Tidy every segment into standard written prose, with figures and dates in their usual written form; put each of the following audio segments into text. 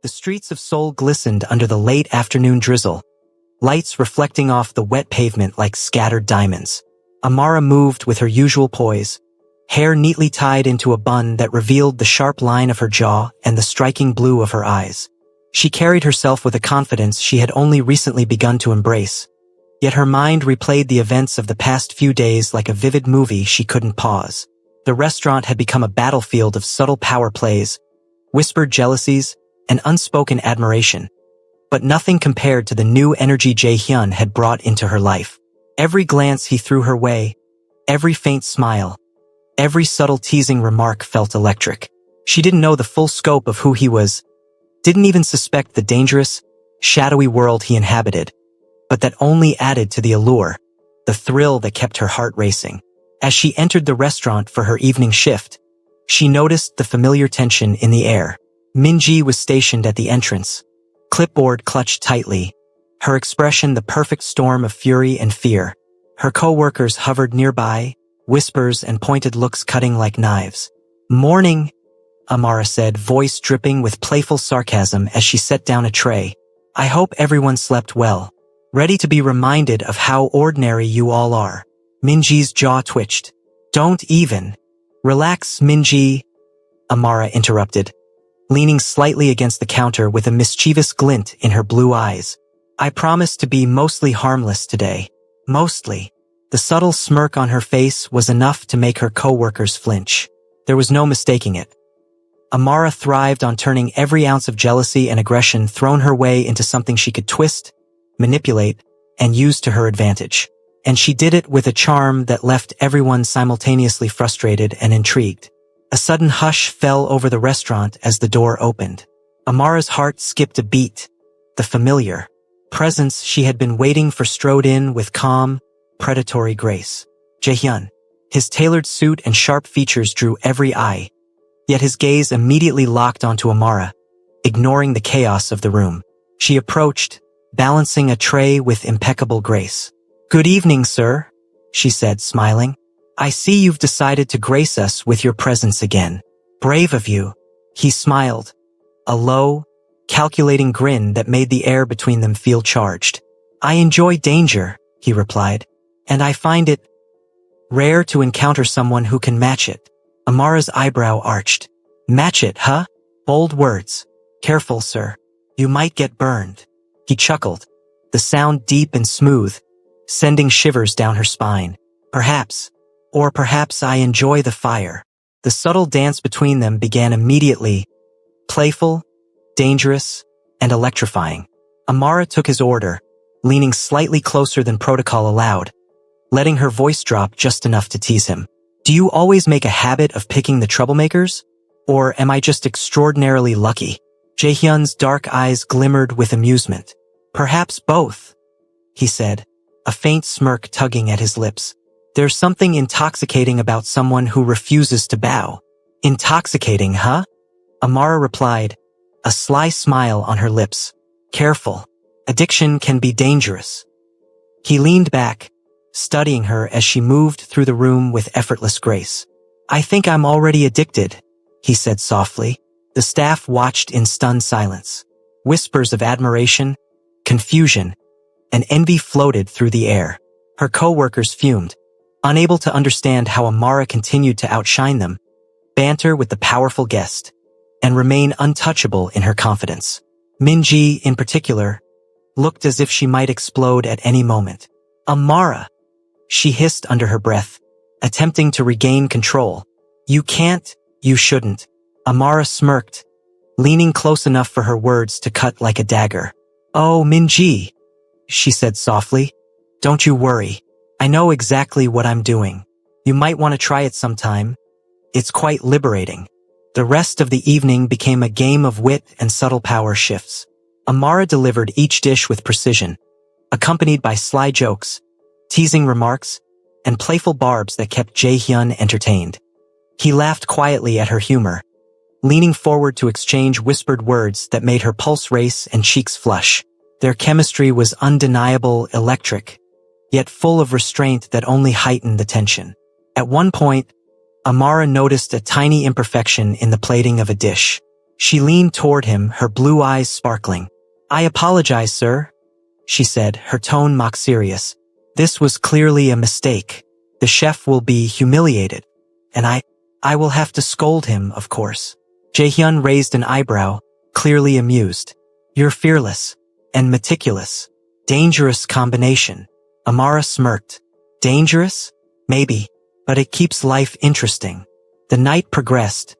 The streets of Seoul glistened under the late afternoon drizzle, lights reflecting off the wet pavement like scattered diamonds. Amara moved with her usual poise, hair neatly tied into a bun that revealed the sharp line of her jaw and the striking blue of her eyes. She carried herself with a confidence she had only recently begun to embrace, yet her mind replayed the events of the past few days like a vivid movie she couldn't pause. The restaurant had become a battlefield of subtle power plays, whispered jealousies, and unspoken admiration, but nothing compared to the new energy Jae-hyun had brought into her life. Every glance he threw her way, every faint smile, every subtle teasing remark felt electric. She didn't know the full scope of who he was, didn't even suspect the dangerous, shadowy world he inhabited, but that only added to the allure, the thrill that kept her heart racing. As she entered the restaurant for her evening shift, she noticed the familiar tension in the air. Min-ji was stationed at the entrance, clipboard clutched tightly, her expression the perfect storm of fury and fear. Her co-workers hovered nearby, whispers and pointed looks cutting like knives. "Morning," Amara said, voice dripping with playful sarcasm as she set down a tray. "I hope everyone slept well. Ready to be reminded of how ordinary you all are." Min-ji's jaw twitched. "Don't even. Relax, Min-ji," Amara interrupted, leaning slightly against the counter with a mischievous glint in her blue eyes. "I promise to be mostly harmless today." Mostly. The subtle smirk on her face was enough to make her co-workers flinch. There was no mistaking it. Amara thrived on turning every ounce of jealousy and aggression thrown her way into something she could twist, manipulate, and use to her advantage. And she did it with a charm that left everyone simultaneously frustrated and intrigued. A sudden hush fell over the restaurant as the door opened. Amara's heart skipped a beat. The familiar presence she had been waiting for strode in with calm, predatory grace. Jae-hyun. His tailored suit and sharp features drew every eye, yet his gaze immediately locked onto Amara, ignoring the chaos of the room. She approached, balancing a tray with impeccable grace. "Good evening, sir," she said, smiling. "I see you've decided to grace us with your presence again. Brave of you." He smiled, a low, calculating grin that made the air between them feel charged. "I enjoy danger," he replied, "and I find it rare to encounter someone who can match it." Amara's eyebrow arched. "Match it, huh? Bold words. Careful, sir. You might get burned." He chuckled, the sound deep and smooth, sending shivers down her spine. "Perhaps. Or perhaps I enjoy the fire." The subtle dance between them began immediately, playful, dangerous, and electrifying. Amara took his order, leaning slightly closer than protocol allowed, letting her voice drop just enough to tease him. "Do you always make a habit of picking the troublemakers? Or am I just extraordinarily lucky?" Jae-hyun's dark eyes glimmered with amusement. "Perhaps both," he said, a faint smirk tugging at his lips. "There's something intoxicating about someone who refuses to bow." "Intoxicating, huh?" Amara replied, a sly smile on her lips. "Careful. Addiction can be dangerous." He leaned back, studying her as she moved through the room with effortless grace. "I think I'm already addicted," he said softly. The staff watched in stunned silence. Whispers of admiration, confusion, and envy floated through the air. Her co-workers fumed, unable to understand how Amara continued to outshine them, banter with the powerful guest, and remain untouchable in her confidence. Min-ji, in particular, looked as if she might explode at any moment. "Amara," she hissed under her breath, attempting to regain control. "You can't, you shouldn't." Amara smirked, leaning close enough for her words to cut like a dagger. "Oh, Min-ji," she said softly, "don't you worry. I know exactly what I'm doing. You might want to try it sometime. It's quite liberating." The rest of the evening became a game of wit and subtle power shifts. Amara delivered each dish with precision, accompanied by sly jokes, teasing remarks, and playful barbs that kept Jae-hyun entertained. He laughed quietly at her humor, leaning forward to exchange whispered words that made her pulse race and cheeks flush. Their chemistry was undeniable, electric, yet full of restraint that only heightened the tension. At one point, Amara noticed a tiny imperfection in the plating of a dish. She leaned toward him, her blue eyes sparkling. "I apologize, sir," she said, her tone mock serious. "This was clearly a mistake. The chef will be humiliated. And I will have to scold him, of course." Jaehyun raised an eyebrow, clearly amused. "You're fearless. And meticulous. Dangerous combination." Amara smirked. "Dangerous? Maybe. But it keeps life interesting." The night progressed,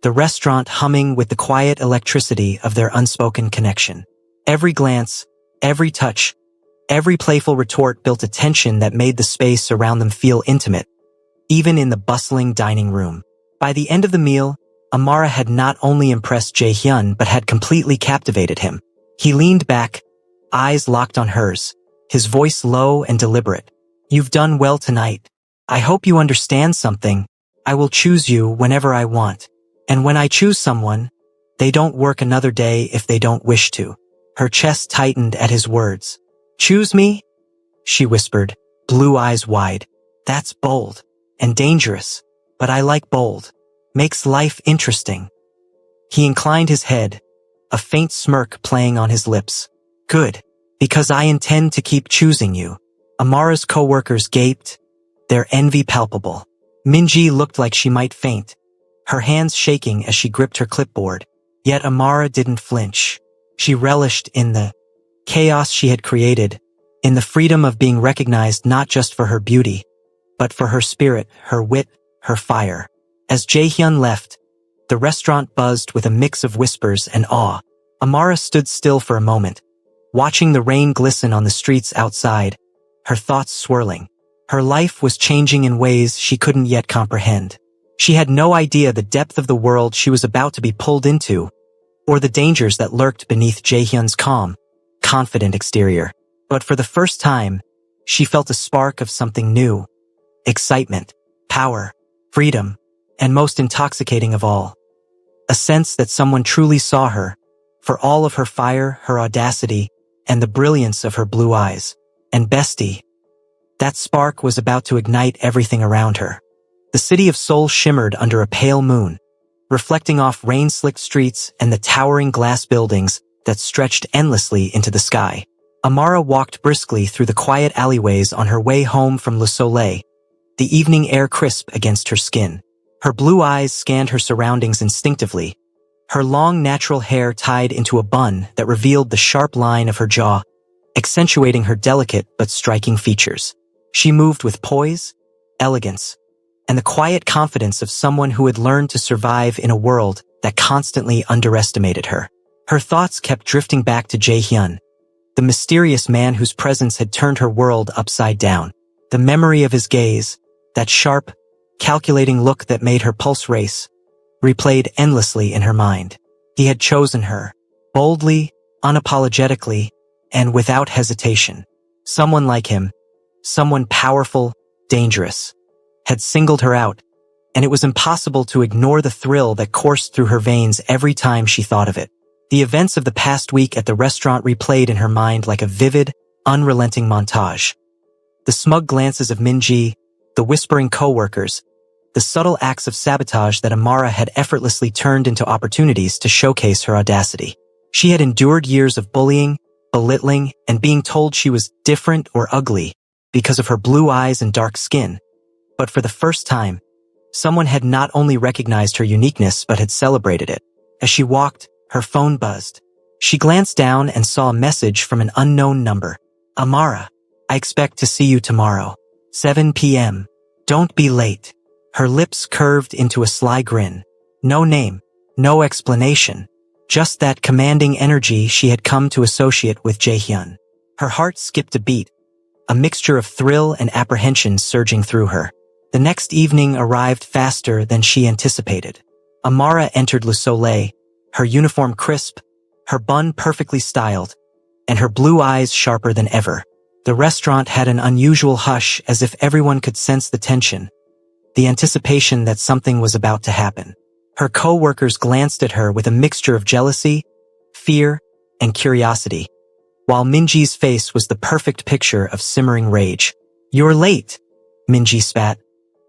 the restaurant humming with the quiet electricity of their unspoken connection. Every glance, every touch, every playful retort built a tension that made the space around them feel intimate, even in the bustling dining room. By the end of the meal, Amara had not only impressed Jaehyun but had completely captivated him. He leaned back, eyes locked on hers, his voice low and deliberate. "You've done well tonight. I hope you understand something. I will choose you whenever I want. And when I choose someone, they don't work another day if they don't wish to." Her chest tightened at his words. "Choose me?" she whispered, blue eyes wide. "That's bold. And dangerous. But I like bold. Makes life interesting." He inclined his head, a faint smirk playing on his lips. "Good. Because I intend to keep choosing you." Amara's co-workers gaped, their envy palpable. Minji looked like she might faint, her hands shaking as she gripped her clipboard. Yet Amara didn't flinch. She relished in the chaos she had created, in the freedom of being recognized not just for her beauty, but for her spirit, her wit, her fire. As Jaehyun left, the restaurant buzzed with a mix of whispers and awe. Amara stood still for a moment, watching the rain glisten on the streets outside, her thoughts swirling. Her life was changing in ways she couldn't yet comprehend. She had no idea the depth of the world she was about to be pulled into, or the dangers that lurked beneath Jaehyun's calm, confident exterior. But for the first time, she felt a spark of something new. Excitement, power, freedom, and most intoxicating of all, a sense that someone truly saw her, for all of her fire, her audacity, and the brilliance of her blue eyes. And bestie, that spark was about to ignite everything around her. The city of Seoul shimmered under a pale moon, reflecting off rain-slicked streets and the towering glass buildings that stretched endlessly into the sky. Amara walked briskly through the quiet alleyways on her way home from Le Soleil, the evening air crisp against her skin. Her blue eyes scanned her surroundings instinctively, her long natural hair tied into a bun that revealed the sharp line of her jaw, accentuating her delicate but striking features. She moved with poise, elegance, and the quiet confidence of someone who had learned to survive in a world that constantly underestimated her. Her thoughts kept drifting back to Jaehyun, the mysterious man whose presence had turned her world upside down. The memory of his gaze, that sharp, calculating look that made her pulse race, replayed endlessly in her mind. He had chosen her, boldly, unapologetically, and without hesitation. Someone like him, someone powerful, dangerous, had singled her out, and it was impossible to ignore the thrill that coursed through her veins every time she thought of it. The events of the past week at the restaurant replayed in her mind like a vivid, unrelenting montage. The smug glances of Minji, the whispering co-workers, the subtle acts of sabotage that Amara had effortlessly turned into opportunities to showcase her audacity. She had endured years of bullying, belittling, and being told she was different or ugly because of her blue eyes and dark skin. But for the first time, someone had not only recognized her uniqueness but had celebrated it. As she walked, her phone buzzed. She glanced down and saw a message from an unknown number. "Amara, I expect to see you tomorrow, 7 p.m. Don't be late." Her lips curved into a sly grin. No name, no explanation, just that commanding energy she had come to associate with Jaehyun. Her heart skipped a beat, a mixture of thrill and apprehension surging through her. The next evening arrived faster than she anticipated. Amara entered Le Soleil, her uniform crisp, her bun perfectly styled, and her blue eyes sharper than ever. The restaurant had an unusual hush, as if everyone could sense the tension, the anticipation that something was about to happen. Her co-workers glanced at her with a mixture of jealousy, fear, and curiosity, while Minji's face was the perfect picture of simmering rage. "You're late," Minji spat,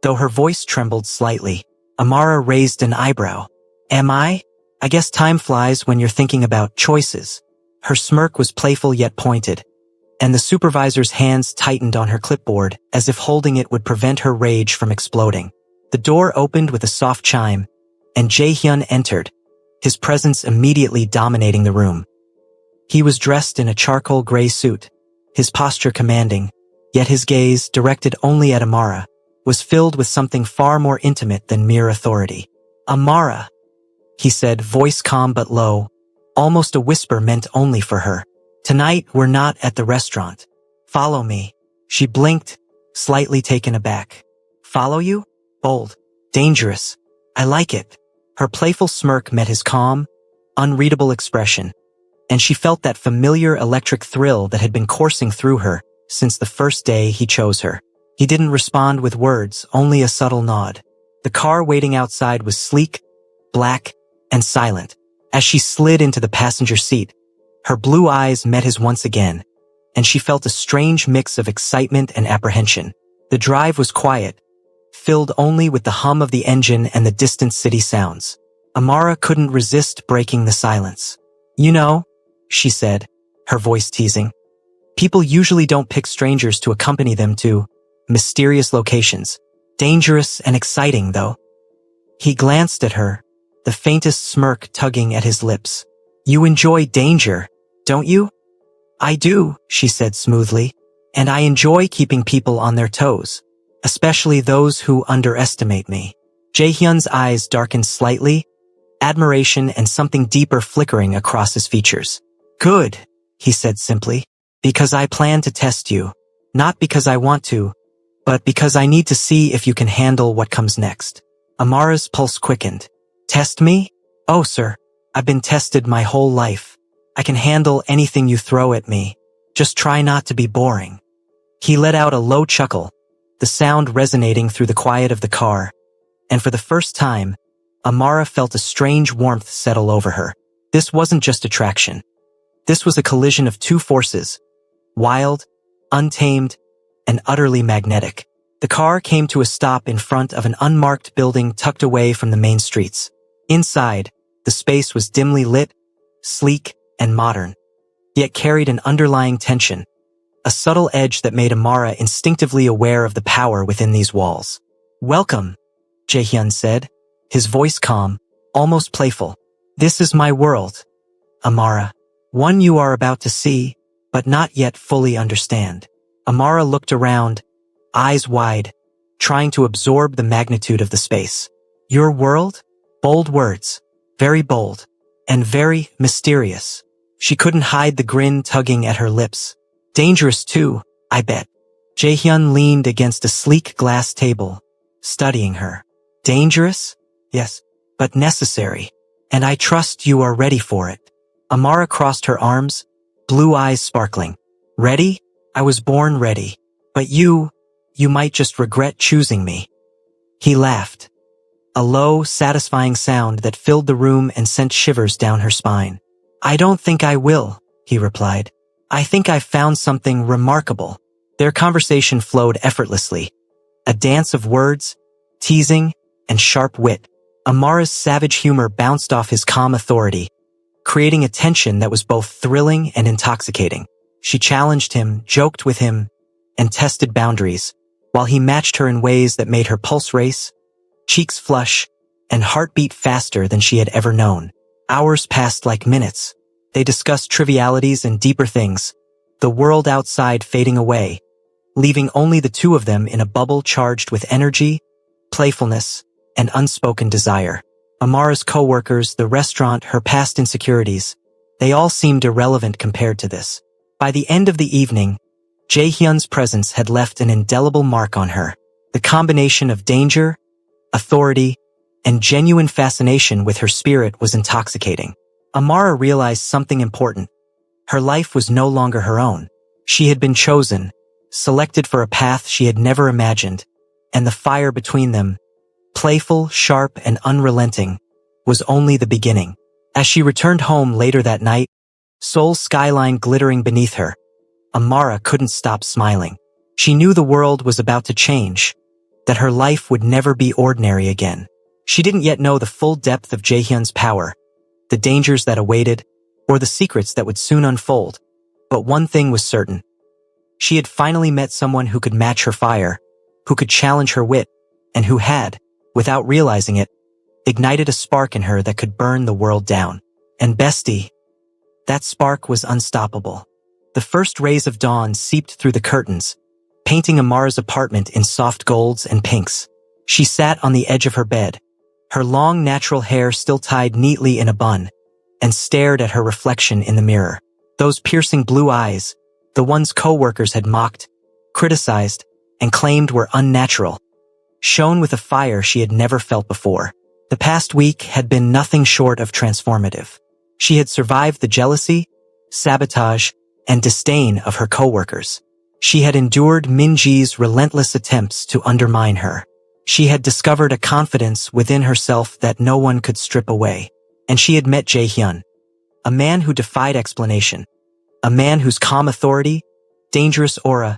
though her voice trembled slightly. Amara raised an eyebrow. "Am I?" I guess time flies when you're thinking about choices. Her smirk was playful yet pointed, and the supervisor's hands tightened on her clipboard as if holding it would prevent her rage from exploding. The door opened with a soft chime, and Jae-hyun entered, his presence immediately dominating the room. He was dressed in a charcoal gray suit, his posture commanding, yet his gaze, directed only at Amara, was filled with something far more intimate than mere authority. "Amara," he said, voice calm but low, almost a whisper meant only for her. "Tonight we're not at the restaurant. Follow me." She blinked, slightly taken aback. "Follow you? Bold. Dangerous. I like it." Her playful smirk met his calm, unreadable expression, and she felt that familiar electric thrill that had been coursing through her since the first day he chose her. He didn't respond with words, only a subtle nod. The car waiting outside was sleek, black, and silent. As she slid into the passenger seat, her blue eyes met his once again, and she felt a strange mix of excitement and apprehension. The drive was quiet, filled only with the hum of the engine and the distant city sounds. Amara couldn't resist breaking the silence. "You know," she said, her voice teasing, "people usually don't pick strangers to accompany them to mysterious locations. Dangerous and exciting, though." He glanced at her, the faintest smirk tugging at his lips. "You enjoy danger, don't you?" "I do," she said smoothly, "and I enjoy keeping people on their toes, especially those who underestimate me." Jae-hyun's eyes darkened slightly, admiration and something deeper flickering across his features. "Good," he said simply, "because I plan to test you. Not because I want to, but because I need to see if you can handle what comes next." Amara's pulse quickened. "Test me? Oh, sir, I've been tested my whole life. I can handle anything you throw at me. Just try not to be boring." He let out a low chuckle, the sound resonating through the quiet of the car, and for the first time, Amara felt a strange warmth settle over her. This wasn't just attraction. This was a collision of two forces, wild, untamed, and utterly magnetic. The car came to a stop in front of an unmarked building tucked away from the main streets. Inside, the space was dimly lit, sleek, and modern, yet carried an underlying tension, a subtle edge that made Amara instinctively aware of the power within these walls. "Welcome," Jae-hyun said, his voice calm, almost playful. "This is my world, Amara. One you are about to see, but not yet fully understand." Amara looked around, eyes wide, trying to absorb the magnitude of the space. "Your world?" Bold words, very bold, and very mysterious. She couldn't hide the grin tugging at her lips. "Dangerous too, I bet." Jae-hyun leaned against a sleek glass table, studying her. "Dangerous? Yes, but necessary. And I trust you are ready for it." Amara crossed her arms, blue eyes sparkling. "Ready? I was born ready. But you might just regret choosing me." He laughed, a low, satisfying sound that filled the room and sent shivers down her spine. "I don't think I will," he replied. "I think I've found something remarkable." Their conversation flowed effortlessly, a dance of words, teasing, and sharp wit. Amara's savage humor bounced off his calm authority, creating a tension that was both thrilling and intoxicating. She challenged him, joked with him, and tested boundaries, while he matched her in ways that made her pulse race, cheeks flush, and heart beat faster than she had ever known. Hours passed like minutes. They discussed trivialities and deeper things, the world outside fading away, leaving only the two of them in a bubble charged with energy, playfulness, and unspoken desire. Amara's co-workers, the restaurant, her past insecurities, they all seemed irrelevant compared to this. By the end of the evening, Jae-hyun's presence had left an indelible mark on her. The combination of danger, authority, and genuine fascination with her spirit was intoxicating. Amara realized something important. Her life was no longer her own. She had been chosen, selected for a path she had never imagined, and the fire between them, playful, sharp, and unrelenting, was only the beginning. As she returned home later that night, Seoul's skyline glittering beneath her, Amara couldn't stop smiling. She knew the world was about to change, that her life would never be ordinary again. She didn't yet know the full depth of Jaehyun's power, the dangers that awaited, or the secrets that would soon unfold. But one thing was certain. She had finally met someone who could match her fire, who could challenge her wit, and who had, without realizing it, ignited a spark in her that could burn the world down. And bestie, that spark was unstoppable. The first rays of dawn seeped through the curtains, painting Amara's apartment in soft golds and pinks. She sat on the edge of her bed, her long natural hair still tied neatly in a bun, and stared at her reflection in the mirror. Those piercing blue eyes, the ones co-workers had mocked, criticized, and claimed were unnatural, shone with a fire she had never felt before. The past week had been nothing short of transformative. She had survived the jealousy, sabotage, and disdain of her co-workers. She had endured Minji's relentless attempts to undermine her. She had discovered a confidence within herself that no one could strip away. And she had met Jae-hyun, a man who defied explanation, a man whose calm authority, dangerous aura,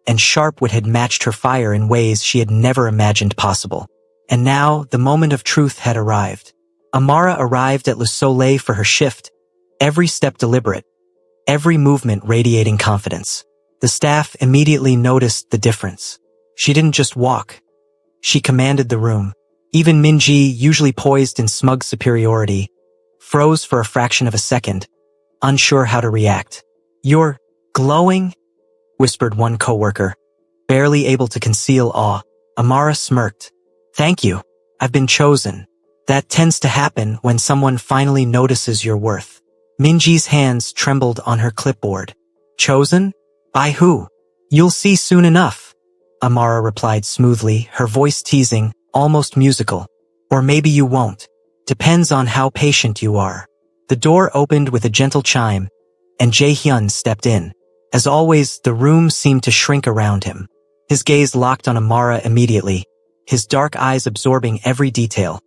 and sharp wit had matched her fire in ways she had never imagined possible. And now, the moment of truth had arrived. Amara arrived at Le Soleil for her shift, every step deliberate, every movement radiating confidence. The staff immediately noticed the difference. She didn't just walk. She commanded the room. Even Minji, usually poised in smug superiority, froze for a fraction of a second, unsure how to react. "You're glowing?" whispered one coworker, barely able to conceal awe. Amara smirked. "Thank you. I've been chosen. That tends to happen when someone finally notices your worth." Minji's hands trembled on her clipboard. "Chosen? By who?" "You'll see soon enough," Amara replied smoothly, her voice teasing, almost musical. "Or maybe you won't. Depends on how patient you are." The door opened with a gentle chime, and Jae-hyun stepped in. As always, the room seemed to shrink around him. His gaze locked on Amara immediately, his dark eyes absorbing every detail.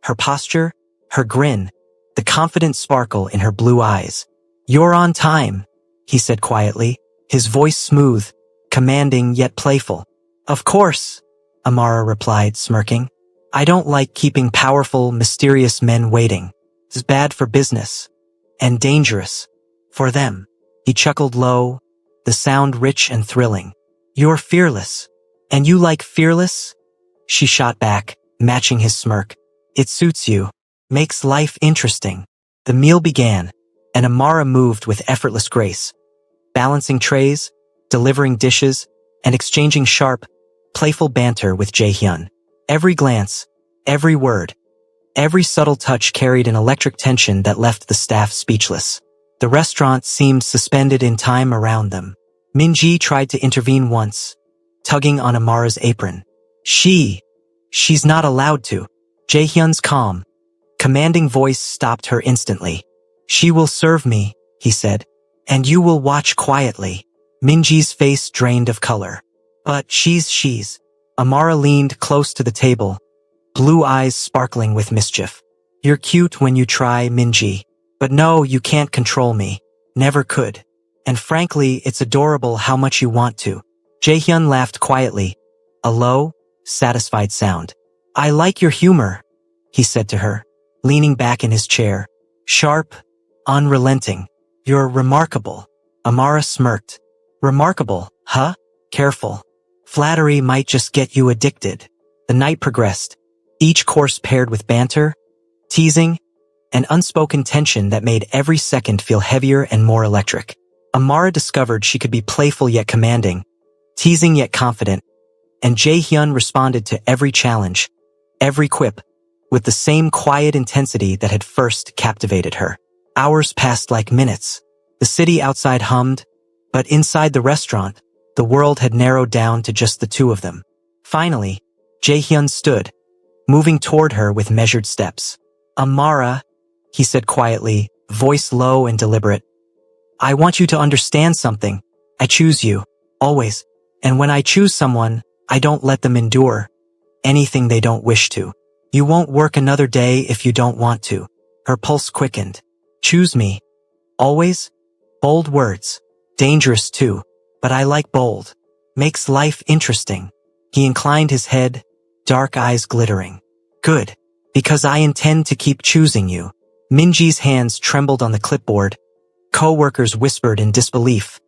Her posture, her grin, the confident sparkle in her blue eyes. "You're on time," he said quietly, his voice smooth, commanding yet playful. "Of course," Amara replied, smirking. "I don't like keeping powerful, mysterious men waiting. It's bad for business. And dangerous. For them." He chuckled low, the sound rich and thrilling. "You're fearless. And you like fearless?" She shot back, matching his smirk. "It suits you. Makes life interesting." The meal began, and Amara moved with effortless grace, balancing trays, delivering dishes, and exchanging sharp, playful banter with Jae-hyun. Every glance, every word, every subtle touch carried an electric tension that left the staff speechless. The restaurant seemed suspended in time around them. Minji tried to intervene once, tugging on Amara's apron. She's not allowed to." Jae-hyun's calm, commanding voice stopped her instantly. "She will serve me," he said, "and you will watch quietly." Minji's face drained of color. "But she's..." Amara leaned close to the table, blue eyes sparkling with mischief. "You're cute when you try, Minji. But no, you can't control me. Never could. And frankly, it's adorable how much you want to." Jae-hyun laughed quietly, a low, satisfied sound. "I like your humor," he said to her, leaning back in his chair. "Sharp, unrelenting. You're remarkable." Amara smirked. "Remarkable, huh? Careful. Flattery might just get you addicted." The night progressed, each course paired with banter, teasing, and unspoken tension that made every second feel heavier and more electric. Amara discovered she could be playful yet commanding, teasing yet confident, and Jae-hyun responded to every challenge, every quip, with the same quiet intensity that had first captivated her. Hours passed like minutes. The city outside hummed, but inside the restaurant, the world had narrowed down to just the two of them. Finally, Jae-hyun stood, moving toward her with measured steps. "Amara," he said quietly, voice low and deliberate. "I want you to understand something. I choose you, always. And when I choose someone, I don't let them endure anything they don't wish to. You won't work another day if you don't want to." Her pulse quickened. "Choose me. Always?" Bold words. Dangerous too, but I like bold. Makes life interesting. He inclined his head, dark eyes glittering. "Good, because I intend to keep choosing you." Minji's hands trembled on the clipboard, co-workers whispered in disbelief,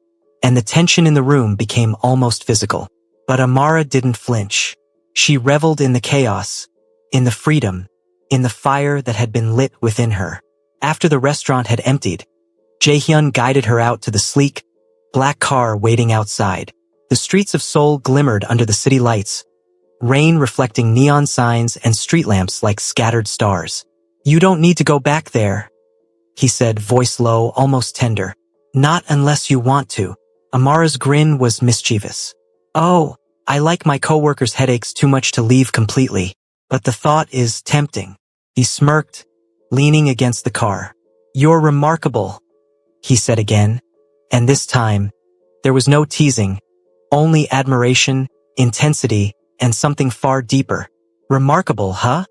and the tension in the room became almost physical. But Amara didn't flinch. She reveled in the chaos, in the freedom, in the fire that had been lit within her. After the restaurant had emptied, Jaehyun guided her out to the sleek, black car waiting outside. The streets of Seoul glimmered under the city lights, rain reflecting neon signs and street lamps like scattered stars. "You don't need to go back there," he said, voice low, almost tender. "Not unless you want to." Amara's grin was mischievous. "Oh, I like my coworkers' headaches too much to leave completely, but the thought is tempting." He smirked, leaning against the car. "You're remarkable," he said again, and this time, there was no teasing, only admiration, intensity, and something far deeper. "Remarkable, huh?"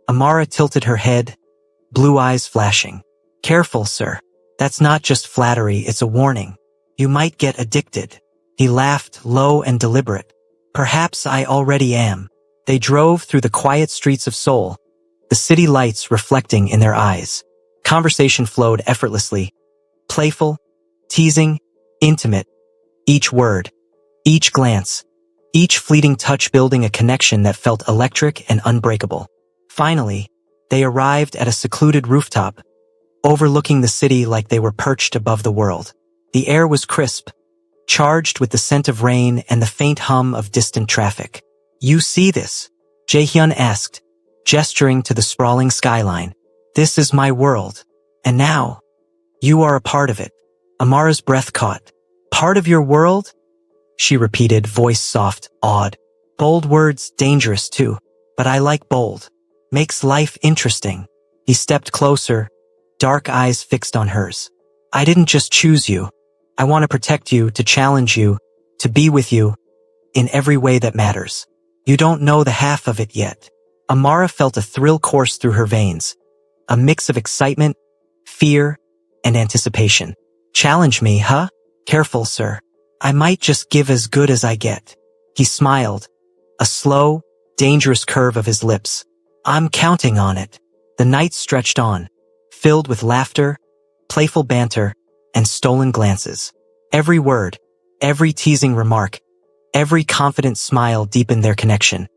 Amara tilted her head, blue eyes flashing. "Careful, sir. That's not just flattery, it's a warning. You might get addicted." He laughed, low and deliberate. "Perhaps I already am." They drove through the quiet streets of Seoul, the city lights reflecting in their eyes. Conversation flowed effortlessly, playful, teasing, intimate. Each word, each glance, each fleeting touch building a connection that felt electric and unbreakable. Finally, they arrived at a secluded rooftop, overlooking the city like they were perched above the world. The air was crisp, charged with the scent of rain and the faint hum of distant traffic. "You see this?" Jaehyun asked, gesturing to the sprawling skyline. "This is my world. And now, you are a part of it." Amara's breath caught. "Part of your world?" she repeated, voice soft, awed. "Bold words, dangerous too. But I like bold. Makes life interesting." He stepped closer, dark eyes fixed on hers. "I didn't just choose you. I want to protect you, to challenge you, to be with you, in every way that matters. You don't know the half of it yet." Amara felt a thrill course through her veins, a mix of excitement, fear, and anticipation. "Challenge me, huh? Careful, sir. I might just give as good as I get." He smiled, a slow, dangerous curve of his lips. "I'm counting on it." The night stretched on, filled with laughter, playful banter, and stolen glances. Every word, every teasing remark, every confident smile deepened their connection,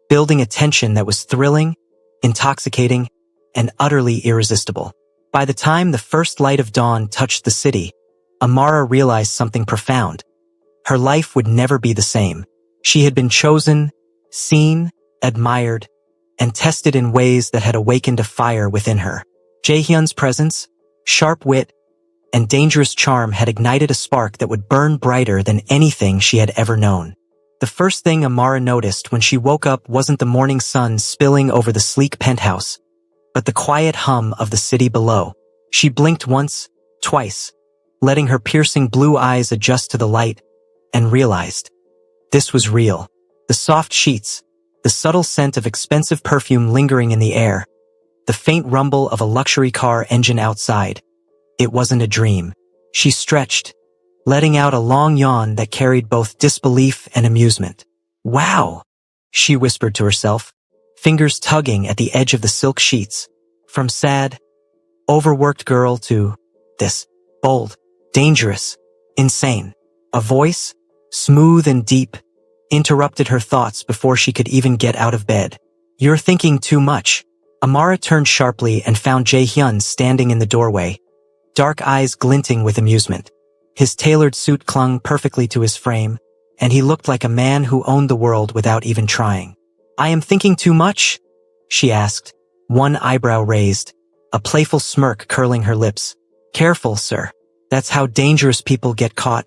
building a tension that was thrilling, intoxicating, and utterly irresistible. By the time the first light of dawn touched the city, Amara realized something profound. Her life would never be the same. She had been chosen, seen, admired, and tested in ways that had awakened a fire within her. Jaehyun's presence, sharp wit, and dangerous charm had ignited a spark that would burn brighter than anything she had ever known. The first thing Amara noticed when she woke up wasn't the morning sun spilling over the sleek penthouse, but the quiet hum of the city below. She blinked once, twice, letting her piercing blue eyes adjust to the light, and realized this was real. The soft sheets, the subtle scent of expensive perfume lingering in the air, the faint rumble of a luxury car engine outside. It wasn't a dream. She stretched, letting out a long yawn that carried both disbelief and amusement. "Wow," she whispered to herself, fingers tugging at the edge of the silk sheets. From sad, overworked girl to this, bold, dangerous, insane. A voice, smooth and deep, interrupted her thoughts before she could even get out of bed. "You're thinking too much." Amara turned sharply and found Jaehyun standing in the doorway, dark eyes glinting with amusement. His tailored suit clung perfectly to his frame, and he looked like a man who owned the world without even trying. "I am thinking too much?" she asked, one eyebrow raised, a playful smirk curling her lips. "Careful, sir. That's how dangerous people get caught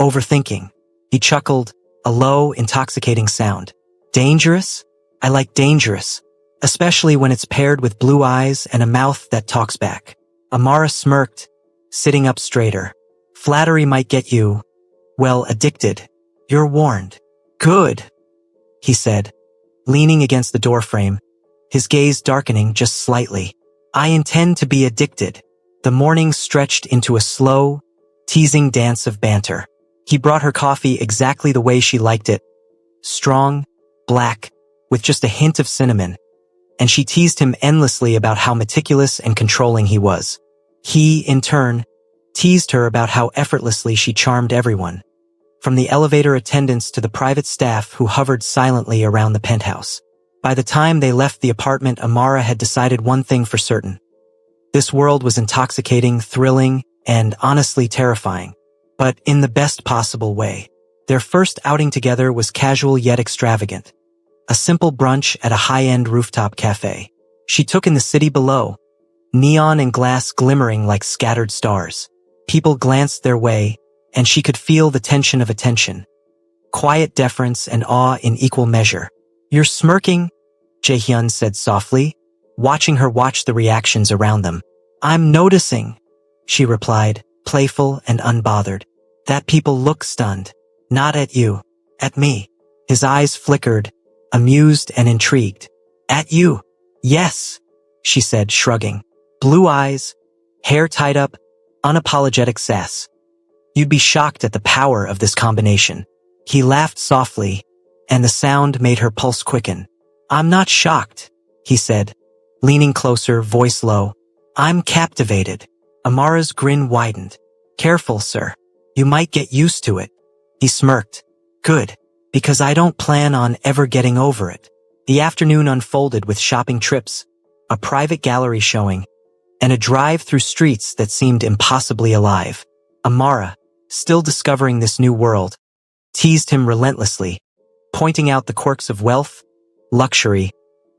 overthinking." He chuckled, a low, intoxicating sound. "Dangerous? I like dangerous, especially when it's paired with blue eyes and a mouth that talks back." Amara smirked, sitting up straighter. "Flattery might get you, well, addicted. You're warned." "Good," he said, leaning against the doorframe, his gaze darkening just slightly. "I intend to be addicted." The morning stretched into a slow, teasing dance of banter. He brought her coffee exactly the way she liked it, strong, black, with just a hint of cinnamon, and she teased him endlessly about how meticulous and controlling he was. He, in turn, teased her about how effortlessly she charmed everyone, from the elevator attendants to the private staff who hovered silently around the penthouse. By the time they left the apartment, Amara had decided one thing for certain. This world was intoxicating, thrilling, and honestly terrifying, but in the best possible way. Their first outing together was casual yet extravagant. A simple brunch at a high-end rooftop cafe. She took in the city below, neon and glass glimmering like scattered stars. People glanced their way, and she could feel the tension of attention. Quiet deference and awe in equal measure. "You're smirking," Jaehyun said softly, watching her watch the reactions around them. "I'm noticing," she replied, playful and unbothered, "that people look stunned. Not at you. At me." His eyes flickered, amused and intrigued. "At you?" "Yes," she said, shrugging. Blue eyes, hair tied up, unapologetic sass. "You'd be shocked at the power of this combination." He laughed softly, and the sound made her pulse quicken. "I'm not shocked," he said, leaning closer, voice low. "I'm captivated." Amara's grin widened. "Careful, sir. You might get used to it." He smirked. "Good, because I don't plan on ever getting over it." The afternoon unfolded with shopping trips, a private gallery showing, and a drive through streets that seemed impossibly alive. Amara, still discovering this new world, teased him relentlessly, pointing out the quirks of wealth, luxury,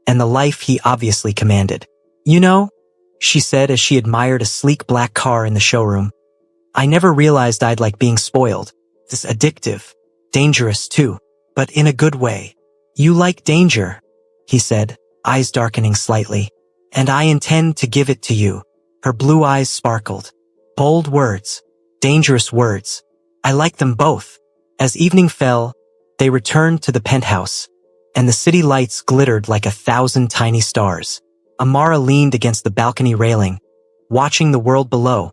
and the life he obviously commanded. "You know," she said as she admired a sleek black car in the showroom, "I never realized I'd like being spoiled. It's addictive, dangerous too, but in a good way." "You like danger," he said, eyes darkening slightly, "and I intend to give it to you." Her blue eyes sparkled. Bold words, dangerous words. I like them both. As evening fell, they returned to the penthouse, and the city lights glittered like 1,000 tiny stars. Amara leaned against the balcony railing, watching the world below,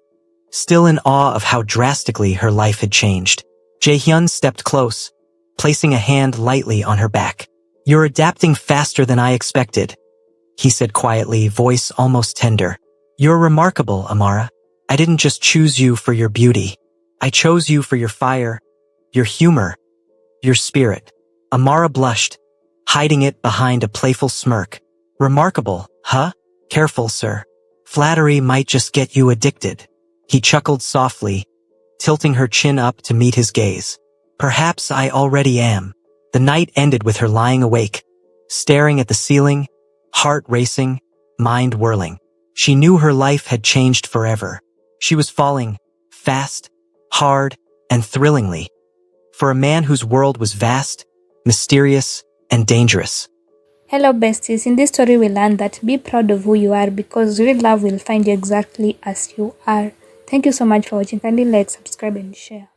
still in awe of how drastically her life had changed. Jaehyun stepped close, placing a hand lightly on her back. "You're adapting faster than I expected," he said quietly, voice almost tender. "You're remarkable, Amara. I didn't just choose you for your beauty. I chose you for your fire, your humor, your spirit." Amara blushed, hiding it behind a playful smirk. "Remarkable, huh? Careful, sir. Flattery might just get you addicted." He chuckled softly, tilting her chin up to meet his gaze. "Perhaps I already am." The night ended with her lying awake, staring at the ceiling, heart racing, mind whirling. She knew her life had changed forever. She was falling, fast, hard, and thrillingly, for a man whose world was vast, mysterious, and dangerous. Hello besties, in this story we learned that be proud of who you are because real love will find you exactly as you are. Thank you so much for watching. Kindly like, subscribe and share.